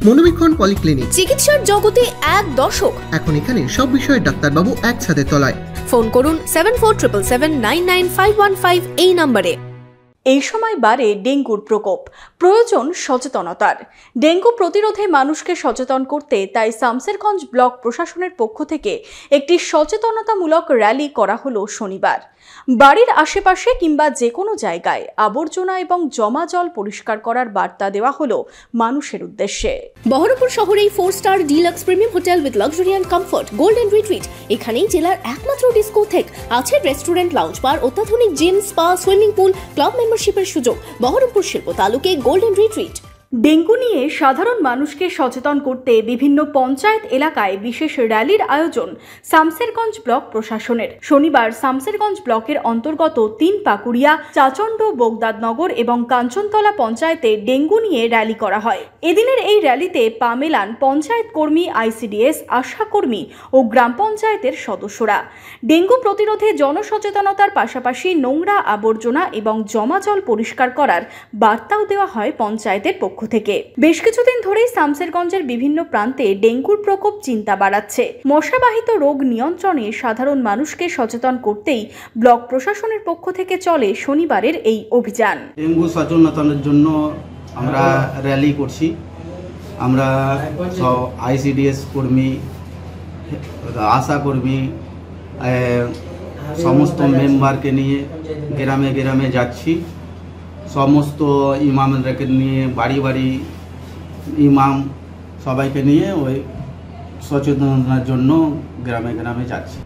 মনোবীক্ষণ polyclinic, চিকিৎসার জগতে এক দশক। এখন এখানে সব বিষয়ে ডাক্তারবাবু একসাথে তলায়। ফোন করুন 7477799515 এই নম্বরে। এই সময় বাড়ে ডেঙ্গুর প্রকোপ, প্রয়োজন সচেতনতার। ডেঙ্গু প্রতিরোধে মানুষকে সচেতন করতে তাই শামসেরগঞ্জ ব্লক প্রশাসনের পক্ষ থেকে একটি সচেতনতামূলক র্যালি করা হলো শনিবার। বাড়ির আশেপাশে কিংবা যে কোনো জায়গায় আবর্জনা এবং জমা জল পরিষ্কার করার বার্তা দেওয়া হলো মানুষের উদ্দেশ্যে। বহরমপুর শহরেই 4 star deluxe premium hotel with luxury and comfort golden retreat. এখানেই জেলার একমাত্র ডিস্কোথেক, আছে রেস্টুরেন্ট, লাউঞ্জ বার, অত্যাধুনিক gym, spa, swimming pool, club মেম্বারশিপের সুযোগ। বহরমপুর শিল্প তালুকে গোল্ডেন রিট্রিট। ডেঙ্গু নিয়ে সাধারণ মানুষকে সচেতন করতে বিভিন্ন পঞ্চায়েত এলাকায় বিশেষ র্যালির আয়োজন শামসেরগঞ্জ ব্লক প্রশাসনের। শনিবার শামসেরগঞ্জ ব্লকের অন্তর্গত 3 পাকুড়িয়া, চাচণ্ড, বোগদাদনগর এবং কাঞ্চনতলা পঞ্চায়েতে ডেঙ্গু নিয়ে র্যালি করা হয়। এদিনের এই র্যালিতে পা মেলান পঞ্চায়েত কর্মী, আইসিডিএস, আশা কর্মী ও গ্রাম পঞ্চায়েতের সদস্যরা। ডেঙ্গু প্রতিরোধে জনসচেতনতার পাশাপাশি নোংরা আবর্জনা এবং জমা জল পরিষ্কার করার বার্তাও দেওয়া হয় পঞ্চায়েতের পক্ষ থেকে। বেশ কিছুদিন ধরেই শামসেরগঞ্জের বিভিন্ন প্রান্তে ডেঙ্গুর প্রকোপ চিন্তা বাড়াচ্ছে। মশাবাহিত রোগ নিয়ন্ত্রণে সাধারণ মানুষকে সচেতন করতেই ব্লক প্রশাসনের পক্ষ থেকে চলে শনিবারের এই অভিযান। ডেঙ্গু সচেতনতার জন্য আমরা র্যালি করছি। আমরা আইসিডিএস কর্মী, আশা কর্মী, সমস্ত মেম্বারকে নিয়ে গ্রামে গ্রামে যাচ্ছি। সমস্ত ইমামদেরকে নিয়ে, বাড়ি বাড়ি ইমাম সবাইকে নিয়ে ওই সচেতনতার জন্য গ্রামে গ্রামে যাচ্ছি।